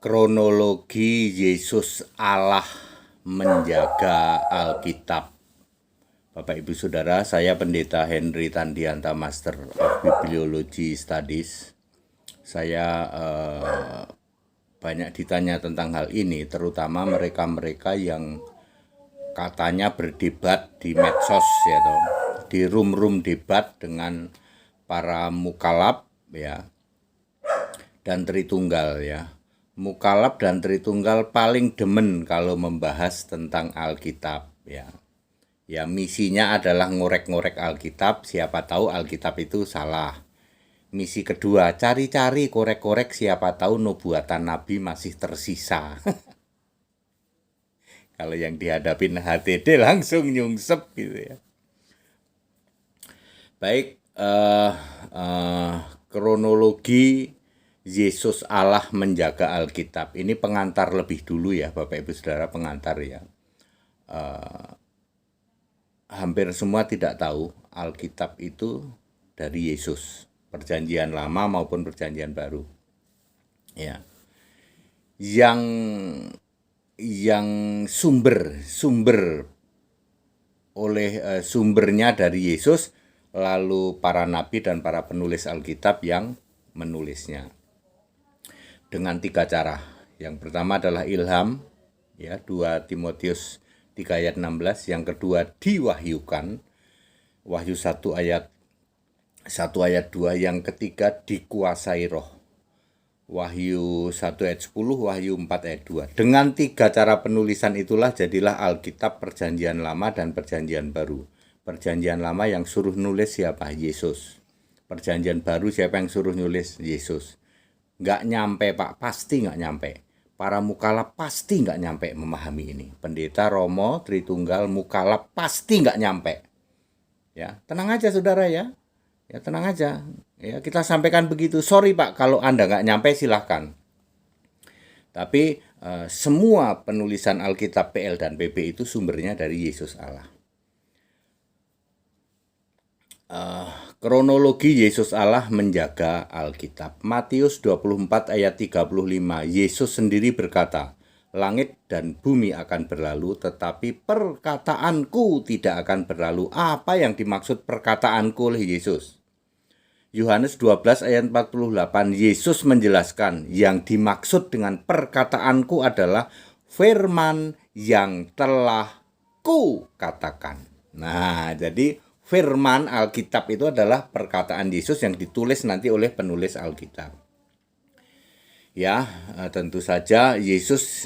Kronologi Yesus Allah menjaga Alkitab. Bapak Ibu Saudara, saya Pendeta Henry Tandianta, Master of Bibliology Studies. Saya banyak ditanya tentang hal ini, terutama mereka-mereka yang katanya berdebat di medsos, ya toh, di room-room debat dengan para mukalab, ya, dan Tritunggal, ya. Mukalab dan Tritunggal paling demen kalau membahas tentang Alkitab, ya. Ya, misinya adalah ngorek-ngorek Alkitab, siapa tahu Alkitab itu salah. Misi kedua, cari-cari korek-korek siapa tahu nubuatan Nabi masih tersisa. Kalau yang dihadapin HTD langsung nyungsep gitu ya. Baik, kronologi Yesus Allah menjaga Alkitab. Ini pengantar lebih dulu ya, Bapak Ibu Saudara, pengantar ya. Hampir semua tidak tahu Alkitab itu dari Yesus, Perjanjian Lama maupun Perjanjian Baru. Ya. Yang sumbernya dari Yesus, lalu para nabi dan para penulis Alkitab yang menulisnya. Dengan 3 cara. Yang pertama adalah ilham, ya, 2 Timotius 3 ayat 16. Yang kedua diwahyukan, Wahyu 1 ayat 2. Yang ketiga dikuasai roh, Wahyu 1 ayat 10, Wahyu 4 ayat 2. Dengan 3 cara penulisan itulah jadilah Alkitab Perjanjian Lama dan Perjanjian Baru. Perjanjian Lama yang suruh nulis siapa? Yesus. Perjanjian Baru siapa yang suruh nulis? Yesus. Nggak nyampe, Pak, pasti nggak nyampe. Para mukalab pasti nggak nyampe memahami ini. Pendeta, Romo, Tritunggal, mukalab pasti nggak nyampe. Ya, tenang aja saudara ya. Ya, tenang aja. Ya, kita sampaikan begitu. Sorry Pak, kalau Anda nggak nyampe silahkan. Tapi semua penulisan Alkitab PL dan PP itu sumbernya dari Yesus Allah. Kronologi Yesus Allah menjaga Alkitab. Matius 24 ayat 35. Yesus sendiri berkata, langit dan bumi akan berlalu, tetapi perkataanku tidak akan berlalu. Apa yang dimaksud perkataanku oleh Yesus? Yohanes 12 ayat 48. Yesus menjelaskan, yang dimaksud dengan perkataanku adalah firman yang telah ku katakan. Nah, jadi firman Alkitab itu adalah perkataan Yesus yang ditulis nanti oleh penulis Alkitab. Ya, tentu saja Yesus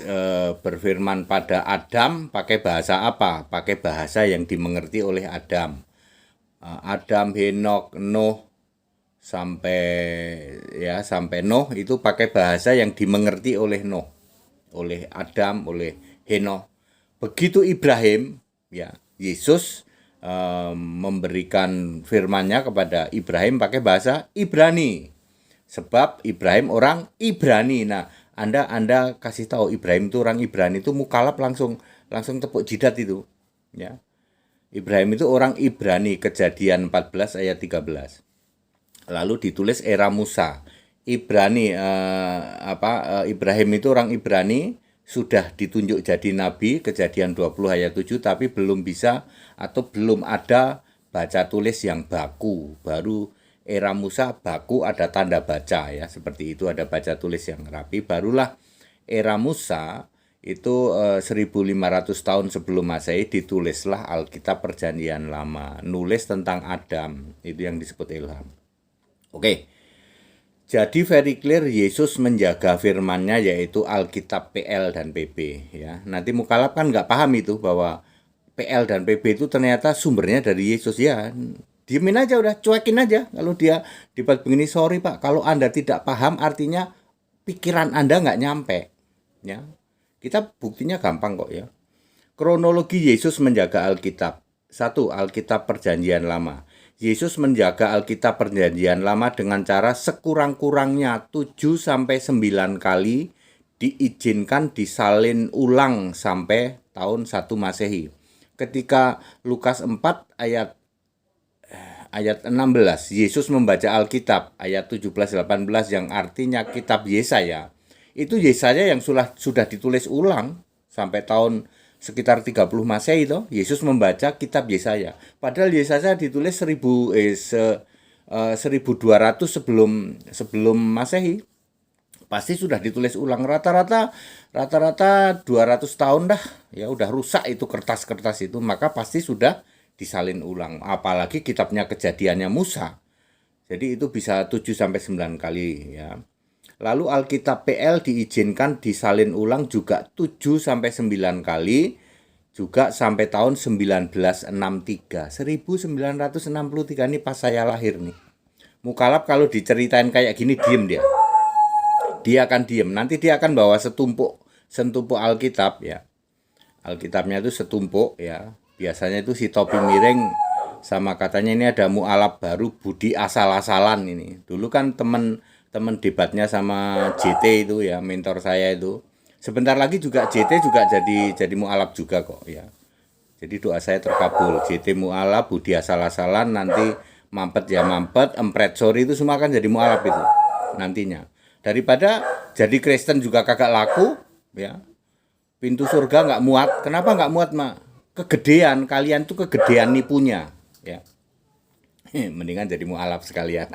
berfirman pada Adam pakai bahasa apa? Pakai bahasa yang dimengerti oleh Adam. Adam, Henok, Nuh sampai Nuh itu pakai bahasa yang dimengerti oleh Nuh, oleh Adam, oleh Henok. Begitu Ibrahim, ya, Yesus memberikan firman-Nya kepada Ibrahim pakai bahasa Ibrani. Sebab Ibrahim orang Ibrani. Nah, Anda kasih tahu Ibrahim itu orang Ibrani itu mukalab langsung tepuk jidat itu, ya. Ibrahim itu orang Ibrani, Kejadian 14 ayat 13. Lalu ditulis era Musa. Ibrahim itu orang Ibrani, sudah ditunjuk jadi nabi, Kejadian 20 ayat 7, tapi belum bisa atau belum ada baca tulis yang baku. Baru era Musa baku, ada tanda baca, ya, seperti itu, ada baca tulis yang rapi. Barulah era Musa itu 1500 tahun sebelum Masehi ditulislah Alkitab Perjanjian Lama, nulis tentang Adam, itu yang disebut ilham. Oke. Jadi very clear Yesus menjaga firman-Nya yaitu Alkitab PL dan PP, ya. Nanti mukalab kan nggak paham itu bahwa PL dan PP itu ternyata sumbernya dari Yesus, ya. Diemin aja udah, cuekin aja. Kalau dia debat begini, sorry Pak, kalau Anda tidak paham artinya pikiran Anda nggak nyampe, ya. Kita buktinya gampang kok, ya. Kronologi Yesus menjaga Alkitab. 1. Alkitab Perjanjian Lama. Yesus menjaga Alkitab Perjanjian Lama dengan cara sekurang-kurangnya 7-9 kali diizinkan disalin ulang sampai tahun 1 Masehi. Ketika Lukas 4 ayat 16, Yesus membaca Alkitab ayat 17-18 yang artinya kitab Yesaya, Itu Yesaya yang sudah ditulis ulang sampai tahun sekitar 30 Masehi itu. Yesus membaca kitab Yesaya. Padahal Yesaya ditulis 1200 sebelum Masehi. Pasti sudah ditulis ulang rata-rata 200 tahun dah. Ya udah rusak itu kertas-kertas itu, maka pasti sudah disalin ulang. Apalagi kitabnya Kejadiannya Musa. Jadi itu bisa 7 sampai 9 kali ya. Lalu Alkitab PL diizinkan disalin ulang juga 7 sampai 9 kali, juga sampai tahun 1963. 1963 ini pas saya lahir nih. Mukalaf kalau diceritain kayak gini diem dia. Dia akan diem. Nanti dia akan bawa setumpuk Alkitab ya. Alkitabnya itu setumpuk ya. Biasanya itu si topi miring sama katanya ini ada mualaf baru budi asal-asalan ini. Dulu kan temen debatnya sama JT itu ya, mentor saya itu. Sebentar lagi juga JT juga jadi mualaf juga kok ya. Jadi doa saya terkabul. JT mualaf, budi asal-asalan, nanti mampet ya mampet, empret sorry itu semua kan jadi mualaf itu nantinya. Daripada jadi Kristen juga kagak laku ya. Pintu surga nggak muat. Kenapa nggak muat, Mak? Kegedean, kalian tuh kegedean nipunya ya. Mendingan jadi mualaf sekalian.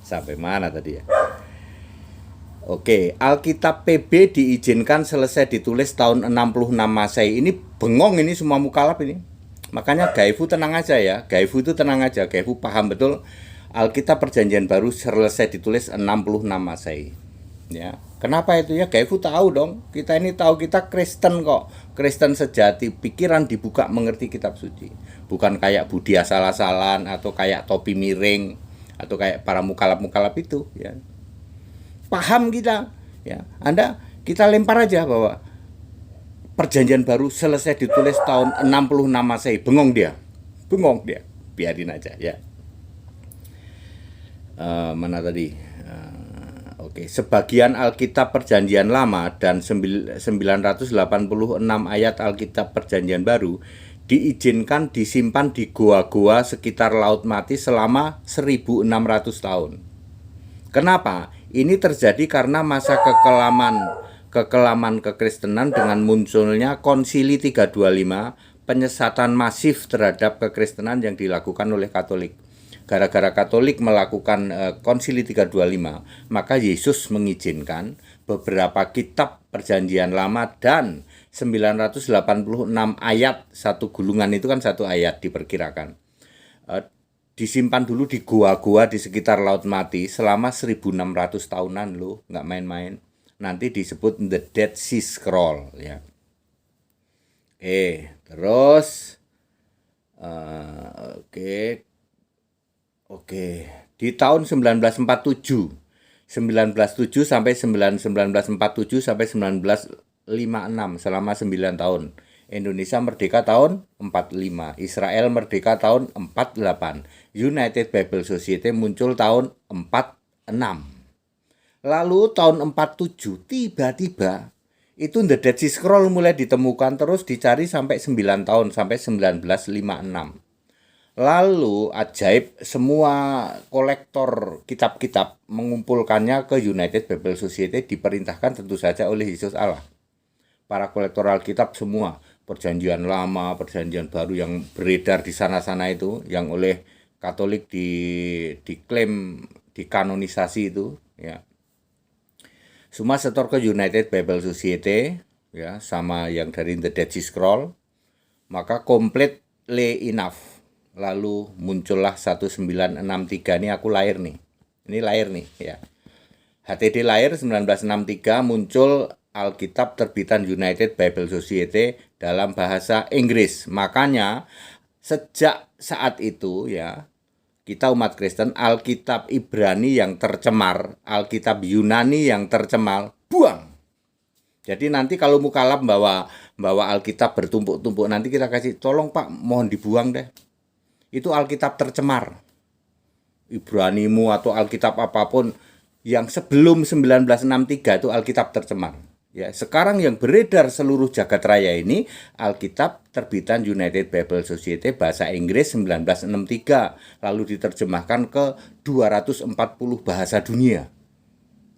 Sampai mana tadi ya? Oke, Alkitab PB diizinkan selesai ditulis tahun 66 Masehi. Ini bengong ini semua mukalaf ini. Makanya Gaifu tenang aja ya. Gaifu itu tenang aja. Gaifu paham betul Alkitab Perjanjian Baru selesai ditulis 66 Masehi. Ya. Kenapa itu ya? Gaifu tahu dong. Kita ini tahu, kita Kristen kok. Kristen sejati, pikiran dibuka mengerti kitab suci. Bukan kayak budi asal-asalan atau kayak topi miring atau kayak para mukalaf-mukalaf itu ya. Paham kita ya. Kita lempar aja bahwa Perjanjian Baru selesai ditulis tahun 66 Masehi. Bengong dia. Biarin aja ya. Mana tadi? Oke, sebagian Alkitab Perjanjian Lama dan 986 ayat Alkitab Perjanjian Baru diizinkan disimpan di goa-goa sekitar Laut Mati selama 1600 tahun. Kenapa? Ini terjadi karena masa kekelaman kekristenan dengan munculnya Konsili 325, penyesatan masif terhadap kekristenan yang dilakukan oleh Katolik. Gara-gara Katolik melakukan Konsili 325, maka Yesus mengizinkan beberapa kitab Perjanjian Lama dan 986 ayat, satu gulungan itu kan satu ayat diperkirakan, disimpan dulu di goa-goa di sekitar Laut Mati selama 1600 tahunan loh, nggak main-main. Nanti disebut The Dead Sea Scroll ya. Terus di tahun 1947 sampai 1947 sampai 1956 selama 9 tahun. Indonesia merdeka tahun 45, Israel merdeka tahun 48, United Bible Society muncul tahun 46. Lalu tahun 47 tiba-tiba itu The Dead Sea Scroll mulai ditemukan, terus dicari sampai 9 tahun sampai 1956. Lalu ajaib, semua kolektor kitab-kitab mengumpulkannya ke United Bible Society, diperintahkan tentu saja oleh Yesus Allah. Para kolektor Alkitab semua, Perjanjian Lama, Perjanjian Baru yang beredar di sana-sana itu, yang oleh Katolik diklaim dikanonisasi itu ya. Semua setor ke United Bible Society ya, sama yang dari The Dead Sea Scroll. Maka completely enough. Lalu muncullah 1963, ini aku lahir nih. Ini lahir nih ya. HTD lahir 1963, muncul Alkitab terbitan United Bible Society dalam bahasa Inggris. Makanya sejak saat itu ya, kita umat Kristen, Alkitab Ibrani yang tercemar, Alkitab Yunani yang tercemar, buang. Jadi nanti kalau mukalaf bawa Alkitab bertumpuk-tumpuk, nanti kita kasih, tolong Pak, mohon dibuang deh. Itu Alkitab tercemar. Ibranimu atau Alkitab apapun yang sebelum 1963 itu Alkitab tercemar. Ya, sekarang yang beredar seluruh jagat raya ini Alkitab terbitan United Bible Society bahasa Inggris 1963, lalu diterjemahkan ke 240 bahasa dunia.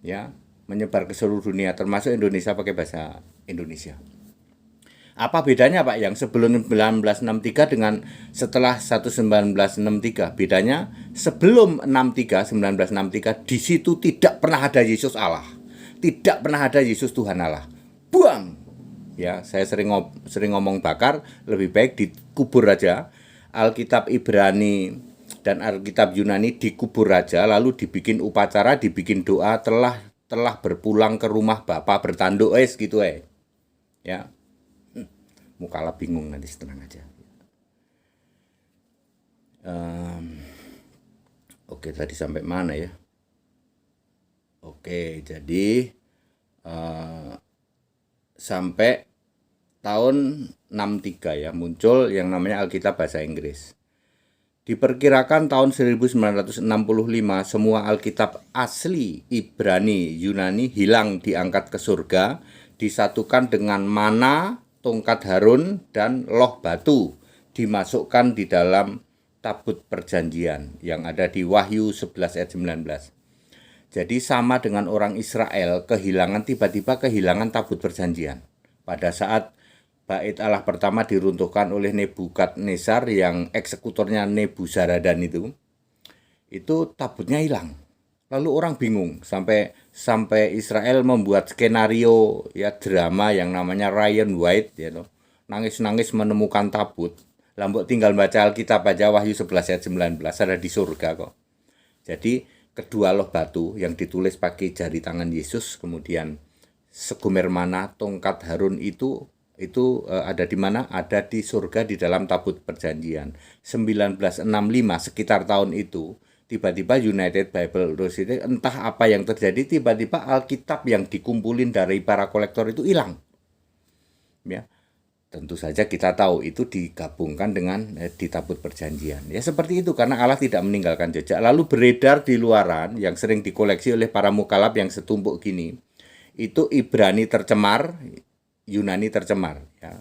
Ya. menyebar ke seluruh dunia, termasuk Indonesia pakai bahasa Indonesia. Apa bedanya Pak yang sebelum 1963 dengan setelah 1963? Bedanya sebelum 1963 di situ tidak pernah ada Yesus Allah. Tidak pernah ada Yesus Tuhan Allah. Buang. Ya, saya sering ngomong bakar, lebih baik dikubur aja. Alkitab Ibrani dan Alkitab Yunani dikubur aja, lalu dibikin upacara, dibikin doa, telah berpulang ke rumah Bapa bertanduk gitu ya. Mukalah bingung nanti, tenang aja. Oke, tadi sampai mana ya? Oke, jadi sampai tahun 63 ya muncul yang namanya Alkitab bahasa Inggris. Diperkirakan tahun 1965 semua Alkitab asli Ibrani Yunani hilang, diangkat ke surga, disatukan dengan mana, tongkat Harun, dan loh batu, dimasukkan di dalam tabut perjanjian yang ada di Wahyu 11 ayat 19. Jadi sama dengan orang Israel tiba-tiba kehilangan tabut perjanjian. Pada saat Bait Allah pertama diruntuhkan oleh Nebukadnezar yang eksekutornya Nebuzaradan itu tabutnya hilang. Lalu orang bingung sampai Israel membuat skenario ya drama yang namanya Ryan White nangis-nangis menemukan tabut. Lambok tinggal baca Alkitab aja Wahyu 11 ayat 19 ada di surga kok. Jadi kedua loh batu yang ditulis pakai jari tangan Yesus, kemudian segumer mana, tongkat Harun itu ada di mana? Ada di surga di dalam tabut perjanjian. 1965 sekitar tahun itu tiba-tiba United Bible Society entah apa yang terjadi, tiba-tiba Alkitab yang dikumpulin dari para kolektor itu hilang. Ya. Tentu saja kita tahu itu digabungkan dengan di tabut perjanjian. Ya seperti itu karena Allah tidak meninggalkan jejak. Lalu beredar di luaran yang sering dikoleksi oleh para mukalaf yang setumpuk gini. Itu Ibrani tercemar, Yunani tercemar ya.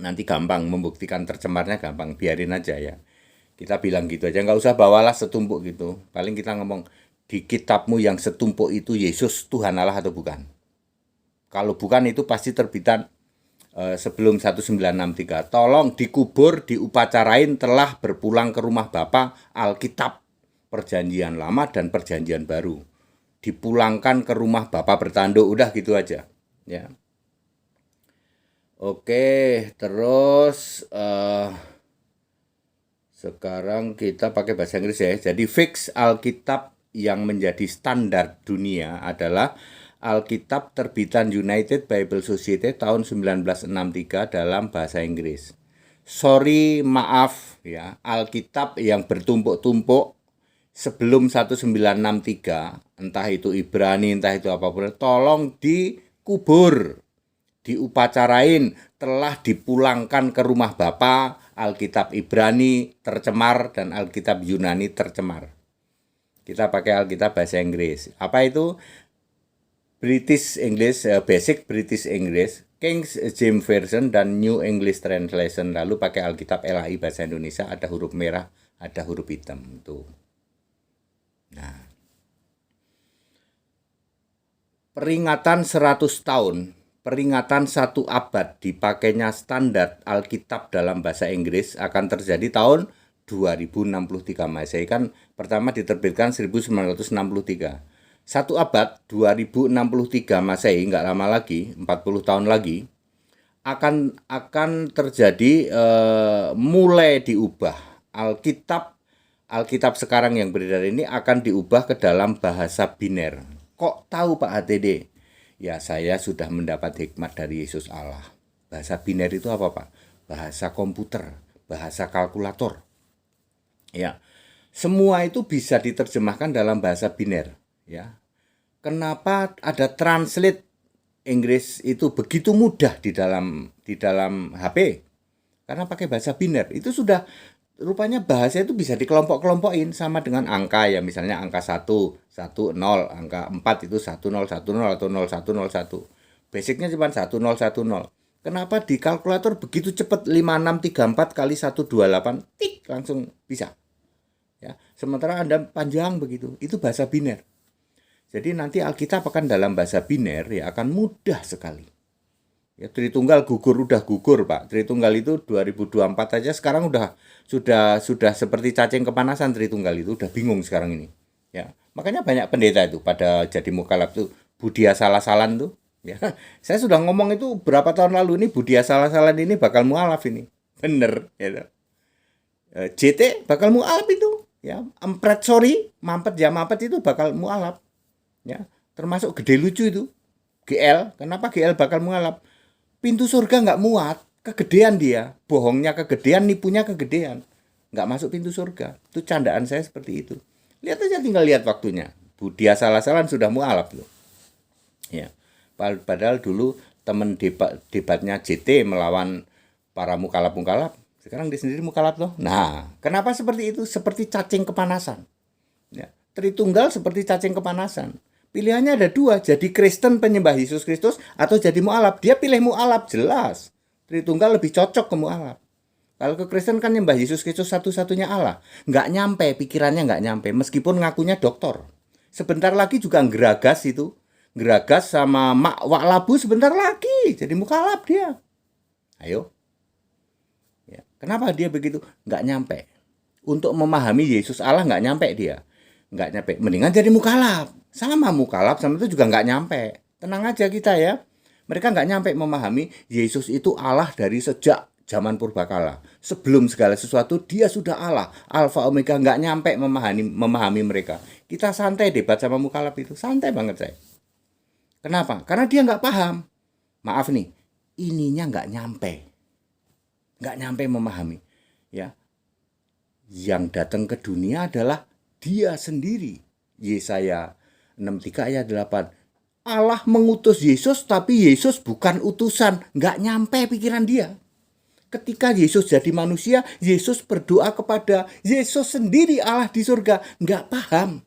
Nanti gampang membuktikan tercemarnya, gampang, biarin aja ya. Kita bilang gitu aja, nggak usah bawalah setumpuk gitu. Paling kita ngomong, di kitabmu yang setumpuk itu Yesus Tuhan Allah atau bukan? Kalau bukan itu pasti terbitan sebelum 1963. Tolong dikubur, diupacarain, telah berpulang ke rumah Bapa, Alkitab perjanjian lama dan perjanjian baru. Dipulangkan ke rumah Bapa bertanduk, udah gitu aja. Ya. Oke, terus sekarang kita pakai bahasa Inggris ya. Jadi fix Alkitab yang menjadi standar dunia adalah Alkitab terbitan United Bible Society tahun 1963 dalam bahasa Inggris. Sorry, maaf ya, Alkitab yang bertumpuk-tumpuk sebelum 1963, entah itu Ibrani, entah itu apapun, tolong dikubur, diupacarain, telah dipulangkan ke rumah Bapa. Alkitab Ibrani tercemar dan Alkitab Yunani tercemar. Kita pakai Alkitab bahasa Inggris. Apa itu? British English, Basic British English, King James Version dan New English Translation. Lalu pakai Alkitab LAI bahasa Indonesia, ada huruf merah, ada huruf hitam tuh. Nah. Peringatan 100 tahun. Peringatan 1 abad dipakainya standar Alkitab dalam bahasa Inggris akan terjadi tahun 2063 Masehi. Kan pertama diterbitkan 1963. 1 abad 2063 Masehi, nggak lama lagi, 40 tahun lagi, akan terjadi mulai diubah. Alkitab sekarang yang beredar ini akan diubah ke dalam bahasa biner. Kok tahu Pak HTD? Ya saya sudah mendapat hikmat dari Yesus Allah. Bahasa biner itu apa Pak? Bahasa komputer, bahasa kalkulator. Ya, semua itu bisa diterjemahkan dalam bahasa biner. Ya, kenapa ada translate Inggris itu begitu mudah di dalam HP? Karena pakai bahasa biner. Itu sudah rupanya bahasa itu bisa dikelompok-kelompokin sama dengan angka ya, misalnya angka 1, 1, 0, angka 4 itu 1, 0, 1, 0 atau 0, 1, 0, 1. Basicnya cuma 1, 0, 1, 0. Kenapa di kalkulator begitu cepat 5, 6, 3, 4 kali 1, 2, 8, tik langsung bisa. Ya, sementara Anda panjang begitu, itu bahasa biner. Jadi nanti Alkitab akan dalam bahasa biner ya akan mudah sekali. Ya, Tritunggal udah gugur Pak. Tritunggal itu 2024 aja sekarang sudah seperti cacing kepanasan. Tritunggal itu udah bingung sekarang ini. Ya, makanya banyak pendeta itu pada jadi mukalaf tuh Budia Salah-Salan tuh. Ya, saya sudah ngomong itu berapa tahun lalu, ini Budia Salah-Salan ini bakal mualaf ini. Bener ya. JT bakal mualaf itu. Ya, Mampet itu bakal mualaf. Ya, termasuk Gede Lucu itu. GL, kenapa GL bakal mualaf? Pintu surga nggak muat, kegedean dia. Bohongnya kegedean, nipunya kegedean. Nggak masuk pintu surga. Itu candaan saya seperti itu. Lihat aja, tinggal lihat waktunya. Budia Salah-Salan sudah mualaf loh. Ya. Padahal dulu teman debatnya JT melawan para mukalaf-mukalaf. Sekarang dia sendiri mukalaf loh. Nah, kenapa seperti itu? Seperti cacing kepanasan. Ya. Tritunggal seperti cacing kepanasan. Pilihannya ada dua, jadi Kristen penyembah Yesus Kristus atau jadi mualaf. Dia pilih mualaf, jelas. Tritunggal lebih cocok ke mualaf. Kalau ke Kristen kan nyembah Yesus Kristus satu-satunya Allah. Nggak nyampe, pikirannya nggak nyampe. Meskipun ngakunya dokter. Sebentar lagi juga ngeragas itu. Ngeragas sama Mak Wak Labu sebentar lagi. Jadi mukalaf dia. Ayo. Ya. Kenapa dia begitu? Nggak nyampe. Untuk memahami Yesus Allah nggak nyampe dia. Nggak nyampe. Mendingan jadi mukalaf. Sama mukalaf sama itu juga nggak nyampe. Tenang aja kita ya. Mereka nggak nyampe memahami Yesus itu Allah dari sejak zaman purbakala. Sebelum segala sesuatu dia sudah Allah. Alfa Omega, nggak nyampe memahami mereka. Kita santai debat sama mukalaf itu. Santai banget saya. Kenapa? Karena dia nggak paham. Maaf nih, ininya nggak nyampe. Nggak nyampe memahami. Ya. Yang datang ke dunia adalah dia sendiri. Yesaya 63 ayat 8. Allah mengutus Yesus, tapi Yesus bukan utusan. Nggak nyampe pikiran dia. Ketika Yesus jadi manusia, Yesus berdoa kepada Yesus sendiri Allah di surga. Nggak paham.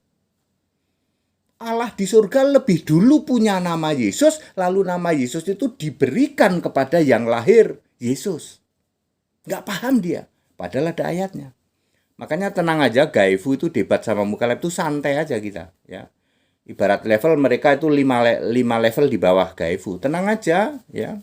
Allah di surga lebih dulu punya nama Yesus, lalu nama Yesus itu diberikan kepada yang lahir, Yesus. Nggak paham dia, padahal ada ayatnya. Makanya tenang aja, Gaifu itu debat sama mukalaf itu santai aja kita. Ya. Ibarat level mereka itu 5 level di bawah Gaifu. Tenang aja ya.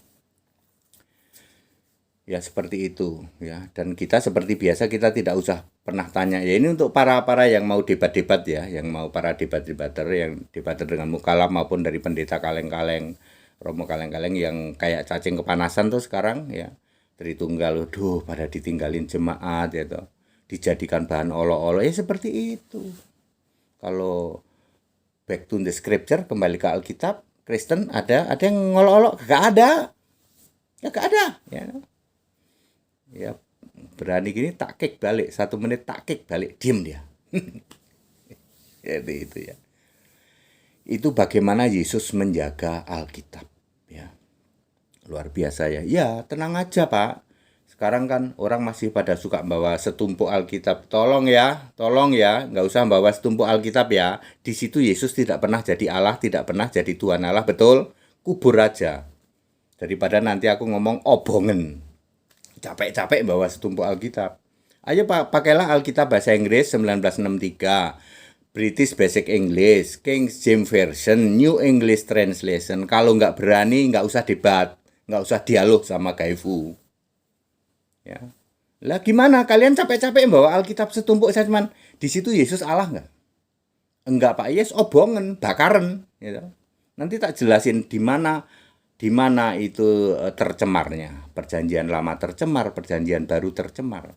Ya seperti itu ya. Dan kita seperti biasa kita tidak usah pernah tanya. Ya ini untuk para yang mau debat-debat ya, yang mau para debater yang debater dengan mukalaf maupun dari pendeta kaleng-kaleng, romo kaleng-kaleng yang kayak cacing kepanasan tuh sekarang ya. Tritunggal, pada ditinggalin jemaat ya toh. Dijadikan bahan olok-olok ya seperti itu. Kalau back to the scripture, kembali ke Alkitab, Kristen ada yang ngolok-olok, gak ada. Ya gak ada. Ya berani gini tak kick balik, 1 menit tak kick balik, diem dia. Jadi itu ya. Itu bagaimana Yesus menjaga Alkitab ya. Luar biasa ya. Ya, tenang aja, Pak. Sekarang kan orang masih pada suka bawa setumpuk Alkitab. Tolong ya, nggak usah bawa setumpuk Alkitab ya. Di situ Yesus tidak pernah jadi Allah, tidak pernah jadi Tuhan Allah, betul? Kubur aja. Daripada nanti aku ngomong obongen. Capek-capek bawa setumpuk Alkitab. Ayo Pak, pakailah Alkitab bahasa Inggris 1963, British Basic English, King James Version, New English Translation. Kalau nggak berani, nggak usah debat, nggak usah dialog sama Gaifu. Ya. Lah gimana? Kalian capek-capek bawa Alkitab setumpuk, saya cuman di situ Yesus Allah nggak? Enggak Pak, Yesus obongen, bakaran. Gitu. Nanti tak jelasin di mana itu tercemarnya. Perjanjian lama tercemar, perjanjian baru tercemar.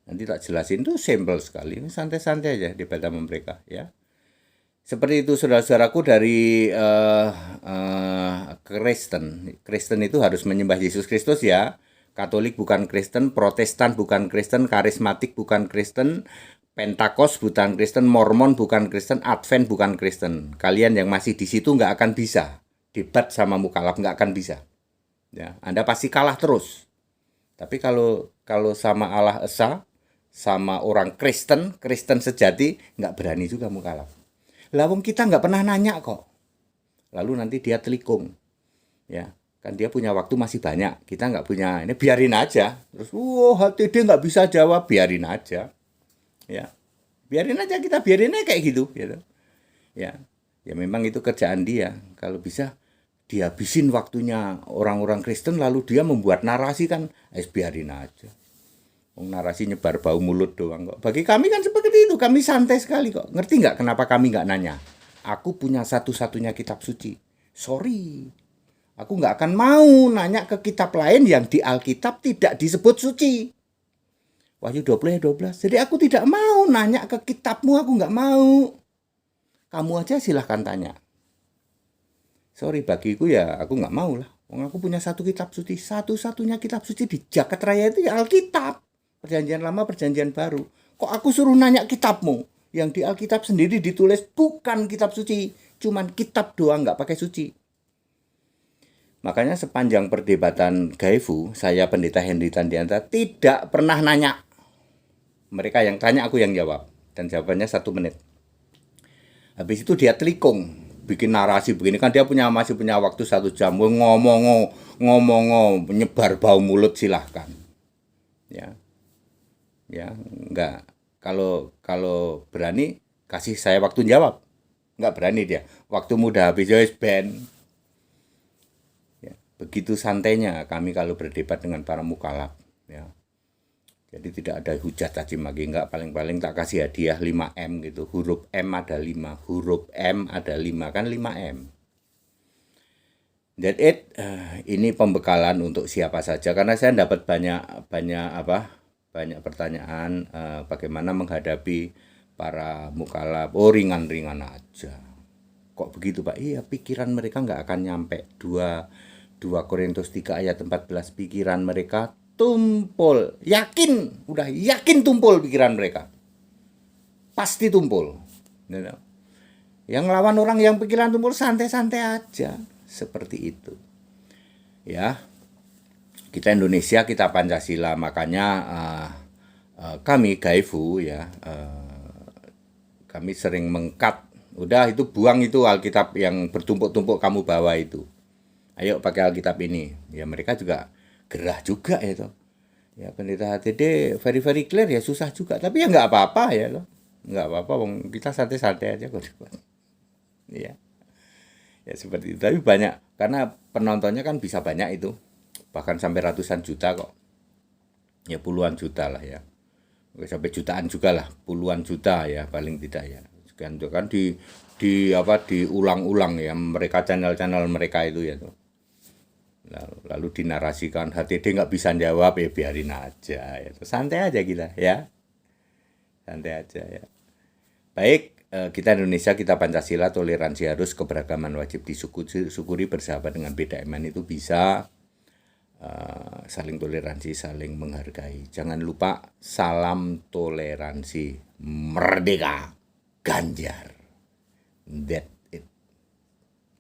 Nanti tak jelasin, itu simple sekali. Santai-santai aja debat sama mereka ya. Seperti itu saudara-saudaraku dari Kristen. Kristen itu harus menyembah Yesus Kristus ya. Katolik bukan Kristen, Protestan bukan Kristen, Karismatik bukan Kristen, Pentakos bukan Kristen, Mormon bukan Kristen, Advent bukan Kristen. Kalian yang masih di situ nggak akan bisa debat sama mukalaf, nggak akan bisa. Ya, Anda pasti kalah terus. Tapi kalau sama Allah Esa, sama orang Kristen sejati, nggak berani juga mukalaf. Lawang kita nggak pernah nanya kok. Lalu nanti dia telikung. Ya. Kan dia punya waktu masih banyak, kita nggak punya, ini biarin aja. Terus, hati dia nggak bisa jawab, biarin aja. Ya, biarin aja, kita biarin aja kayak gitu. Ya, ya memang itu kerjaan dia. Kalau bisa dihabisin waktunya orang-orang Kristen lalu dia membuat narasi kan, biarin aja. Narasi nyebar bau mulut doang kok. Bagi kami kan seperti itu, kami santai sekali kok. Ngerti nggak kenapa kami nggak nanya? Aku punya satu-satunya kitab suci. Sorry, aku nggak akan mau nanya ke kitab lain yang di Alkitab tidak disebut suci. Wahyu 20 ayat 12. Jadi aku tidak mau nanya ke kitabmu, aku nggak mau. Kamu aja silahkan tanya. Sorry, bagiku ya aku nggak mau lah. Aku punya satu kitab suci, satu-satunya kitab suci di jagat raya itu ya Alkitab. Perjanjian lama, perjanjian baru. Kok aku suruh nanya kitabmu? Yang di Alkitab sendiri ditulis bukan kitab suci, cuman kitab doang, nggak pakai suci. Makanya sepanjang perdebatan Gaifu, saya Pendeta Henry Tandianta tidak pernah nanya. Mereka yang tanya, aku yang jawab. Dan jawabannya 1 menit. Habis itu dia telikung, bikin narasi begini kan dia masih punya waktu 1 jam. Ngomong menyebar bau mulut silahkan. Ya, ya enggak. Kalau berani kasih saya waktu jawab, enggak berani dia. Waktu muda habis ban. Ya, begitu santainya kami kalau berdebat dengan para mukalaf. Ya. Jadi tidak ada hujat caci maki, enggak, paling-paling tak kasih hadiah 5M gitu. Huruf M ada 5, huruf M ada 5, kan 5M. That it, ini pembekalan untuk siapa saja karena saya dapat banyak pertanyaan bagaimana menghadapi para mukalaf. Oh, ringan-ringan aja. Kok begitu, Pak? Iya, pikiran mereka enggak akan nyampe 2 Korintus 3 ayat 14, pikiran mereka tumpul, udah yakin tumpul pikiran mereka, pasti tumpul. Yang lawan orang yang pikiran tumpul santai-santai aja, seperti itu. Ya, kita Indonesia, kita Pancasila, makanya kami Gaifu ya, kami sering mengkat, udah itu buang itu Alkitab yang bertumpuk-tumpuk kamu bawa itu. Ayo pakai Alkitab ini. Ya mereka juga gerah juga ya toh. Ya Pendeta HTD very clear ya susah juga, tapi ya nggak apa-apa ya loh. Nggak apa-apa, kita santai-santai aja kok. Ya. Ya seperti itu. Tapi banyak karena penontonnya kan bisa banyak itu. Bahkan sampai ratusan juta kok. Ya puluhan juta lah ya. Sampai jutaan juga lah, puluhan juta ya paling tidak ya. Sekian itu kan diulang-ulang ya mereka channel-channel mereka itu ya tuh. Lalu dinarasikan HTD nggak bisa jawab ya biarin aja ya. Santai aja kita ya, santai aja ya. Baik, kita Indonesia, kita Pancasila, toleransi harus, keberagaman wajib disyukuri, bersahabat dengan beda iman itu bisa, saling toleransi, saling menghargai. Jangan lupa salam toleransi, merdeka, Ganjar. That